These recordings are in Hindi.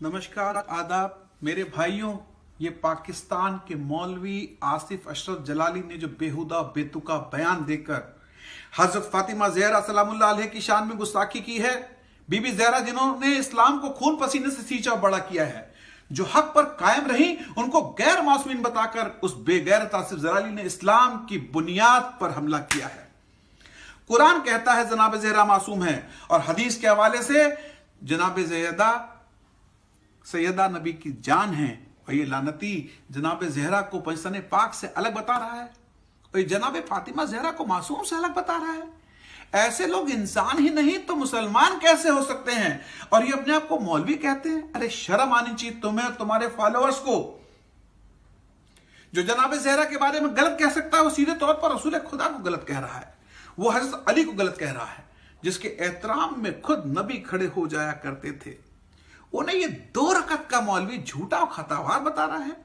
नमस्कार, आदाब मेरे भाइयों। ये पाकिस्तान के मौलवी आसिफ अशरफ जलाली ने जो बेहुदा बेतुका बयान देकर हजरत फातिमा ज़हरा सलामुल्लाह अलैहा की शान में गुस्ताखी की है। बीबी ज़हरा जिन्होंने इस्लाम को खून पसीने से सींचा बड़ा किया है, जो हक पर कायम रही, उनको गैर मासूमीन बताकर उस बेगैरत आसिफ जलाली ने इस्लाम की बुनियाद पर हमला किया है। कुरान कहता है जनाब ज़हरा मासूम है, और हदीस के हवाले से जनाब सैयदा नबी की जान है, और ये लानती जनाब ज़हरा को पंजतन पाक से अलग बता रहा है, और ये जनाब फातिमा ज़हरा को मासूम से अलग बता रहा है। ऐसे लोग इंसान ही नहीं तो मुसलमान कैसे हो सकते हैं? और ये अपने आप को मौलवी कहते हैं। अरे शर्म आनी चाहिए तुम्हें और तुम्हारे फॉलोअर्स को। जो जनाब ज़हरा के बारे में गलत कह सकता है, वो सीधे तौर पर रसूल खुदा को गलत कह रहा है, वो हज़रत अली को गलत कह रहा है, जिसके एहतराम में खुद नबी खड़े हो जाया करते थे। उन्हें ये 2 रकत का मौलवी झूठा और खतावार बता रहा है।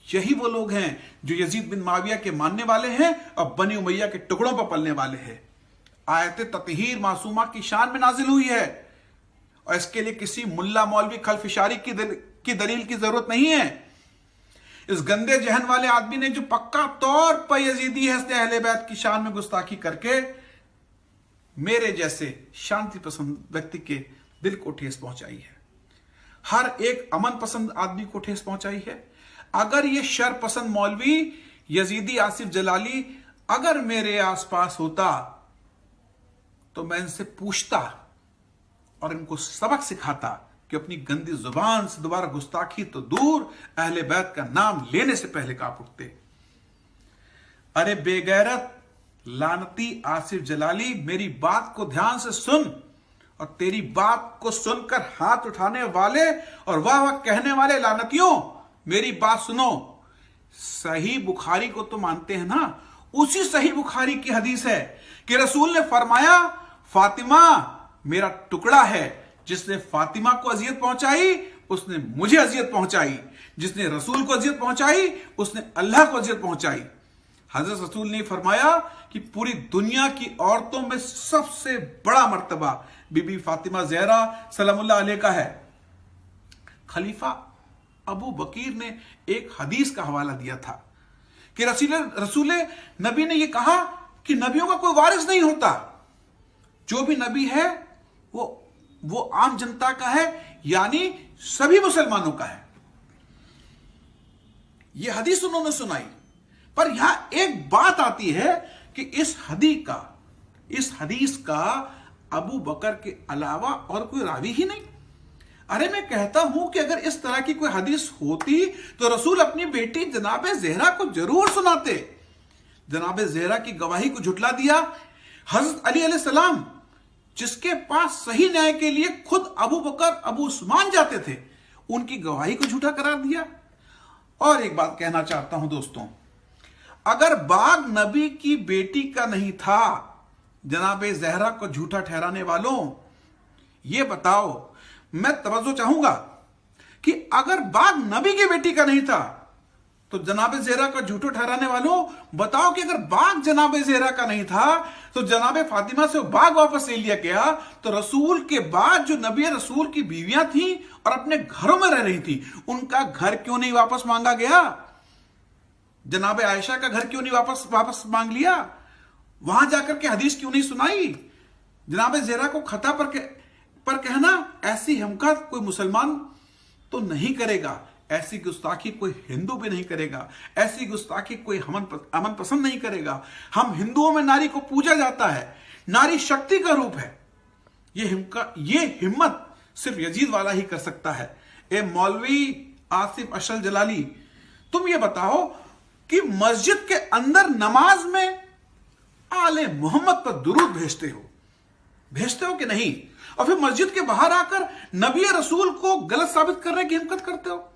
यही वो लोग हैं जो यजीद बिन माविया के मानने वाले हैं और बनी उमैया के टुकड़ों पर पलने वाले हैं। आयत ततहीर मासूमा की शान में नाजिल हुई है, और इसके लिए किसी मुल्ला मौलवी खलफिशारी की दलील की जरूरत नहीं है। इस गंदे जहन वाले आदमी ने जो पक्का तौर पर यजीदी है, अहले बैत की शान में गुस्ताखी करके मेरे जैसे शांति पसंद व्यक्ति के दिल को ठेस पहुंचाई है, हर एक अमन पसंद आदमी को ठेस पहुंचाई है। अगर ये शर पसंद मौलवी यजीदी आसिफ जलाली अगर मेरे आसपास होता तो मैं इनसे पूछता और इनको सबक सिखाता कि अपनी गंदी जुबान से दोबारा गुस्ताखी तो दूर, अहले बैत का नाम लेने से पहले कांप उठते। अरे बेगैरत लानती आसिफ जलाली, मेरी बात को ध्यान से सुन, और तेरी बात को सुनकर हाथ उठाने वाले और वाह वाह कहने वाले लानतियों, मेरी बात सुनो। सही बुखारी को तो मानते हैं ना? उसी सही बुखारी की हदीस है कि रसूल ने फरमाया, फातिमा मेरा टुकड़ा है। जिसने फातिमा को अजियत पहुंचाई उसने मुझे अजियत पहुंचाई, जिसने रसूल को अजियत पहुंचाई उसने अल्लाह को अजियत पहुंचाई। हजरत रसूल ने फरमाया कि पूरी दुनिया की औरतों में सबसे बड़ा मर्तबा बीबी फातिमा ज़हरा सलामुल्लाह अलैहा का है। खलीफा अबू बकीर ने एक हदीस का हवाला दिया था कि रसूल नबी ने यह कहा कि नबियों का कोई वारिस नहीं होता, जो भी नबी है वो आम जनता का है, यानी सभी मुसलमानों का है। यह हदीस उन्होंने सुनाई, पर यहां एक बात आती है कि इस हदीस का अबू बकर के अलावा और कोई रावी ही नहीं। अरे मैं कहता हूं कि अगर इस तरह की कोई हदीस होती तो रसूल अपनी बेटी जनाब ज़हरा को जरूर सुनाते। जनाब ज़हरा की गवाही को झुटला दिया। हजरत अली अलैहिस्सलाम, जिसके पास सही न्याय के लिए खुद अबू बकर अबू उस्मान जाते थे, उनकी गवाही को झूठा करार दिया। और एक बात कहना चाहता हूं दोस्तों, अगर बाग नबी की बेटी का नहीं था, जनाब ज़हरा को झूठा ठहराने वालों, यह बताओ, मैं तवज्जो चाहूंगा कि अगर बाग नबी की बेटी का नहीं था तो जनाब ज़हरा का झूठा ठहराने वालों बताओ कि अगर बाग जनाब ज़हरा का नहीं था तो जनाब फातिमा से बाग वापस ले लिया गया, तो रसूल के बाद जो नबी रसूल की बीवियां थी और अपने घरों में रह रही थी, उनका घर क्यों नहीं वापस मांगा गया? जनाब आयशा का घर क्यों नहीं वापस मांग लिया? वहां जाकर के हदीस क्यों नहीं सुनाई? जनाब ज़हरा को खता पर कहना, ऐसी हमकत कोई मुसलमान तो नहीं करेगा, ऐसी गुस्ताखी कोई हिंदू भी नहीं करेगा, ऐसी गुस्ताखी कोई अमन पसंद नहीं करेगा। हम हिंदुओं में नारी को पूजा जाता है, नारी शक्ति का रूप है। ये हिम्मत सिर्फ यजीद वाला ही कर सकता है। ए मौलवी आसिफ अशरफ जलाली, तुम ये बताओ कि मस्जिद के अंदर नमाज में आले मोहम्मद पर दुरूद भेजते हो कि नहीं? और फिर मस्जिद के बाहर आकर नबी रसूल को गलत साबित करने की हिम्मत करते हो।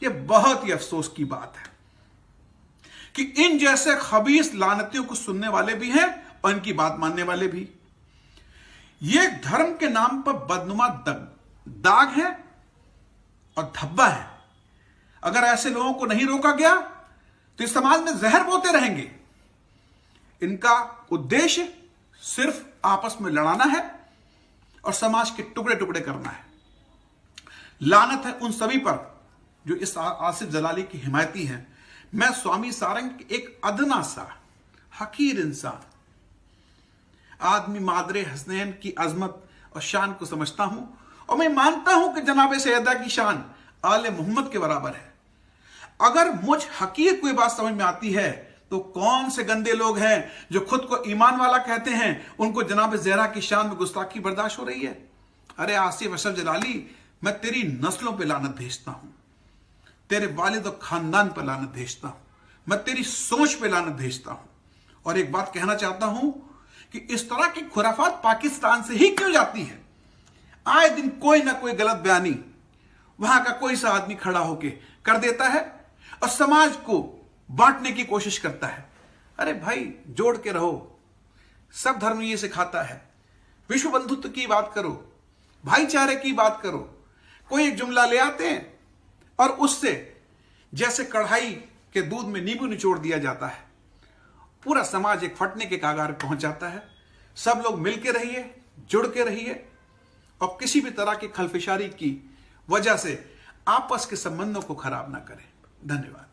यह बहुत ही अफसोस की बात है कि इन जैसे खबीस लानतियों को सुनने वाले भी हैं और इनकी बात मानने वाले भी। यह धर्म के नाम पर बदनुमा दाग है और धब्बा है। अगर ऐसे लोगों को नहीं रोका गया तो इस समाज में जहर बोते रहेंगे। इनका उद्देश्य सिर्फ आपस में लड़ाना है और समाज के टुकड़े टुकड़े करना है। लानत है उन सभी पर जो इस आसिफ जलाली की हिमायती हैं। मैं स्वामी सारंग एक अदना सा हकीर इंसान आदमी मादरे हसनैन की अजमत और शान को समझता हूं, और मैं मानता हूं कि जनाब सैयदा की शान आले मोहम्मद के बराबर है। अगर मुझ हकीर को ये बात समझ में आती है तो कौन से गंदे लोग हैं जो खुद को ईमान वाला कहते हैं, उनको जनाब ज़हरा की शान में गुस्ताखी बर्दाश्त हो रही है। अरे आसिफ अशरफ जलाली, मैं तेरी नस्लों पे लानत भेजता हूं, तेरे वालिद और खानदान पर लानत भेजता हूं, मैं तेरी सोच पे लानत भेजता हूं। और एक बात कहना चाहता हूं कि इस तरह की खुराफात पाकिस्तान से ही क्यों जाती है? आए दिन कोई ना कोई गलत बयानी वहां का कोई सा आदमी खड़ा होके कर देता है और समाज को बांटने की कोशिश करता है। अरे भाई, जोड़ के रहो, सब धर्म ये सिखाता है। विश्व बंधुत्व की बात करो, भाईचारे की बात करो। कोई एक जुमला ले आते हैं और उससे जैसे कढ़ाई के दूध में नींबू निचोड़ दिया जाता है, पूरा समाज एक फटने के कागार पहुंच जाता है। सब लोग मिलके रहिए, जुड़ के रहिए और किसी भी तरह की खलफिशारी की वजह से आपस के संबंधों को खराब ना करें। धन्यवाद।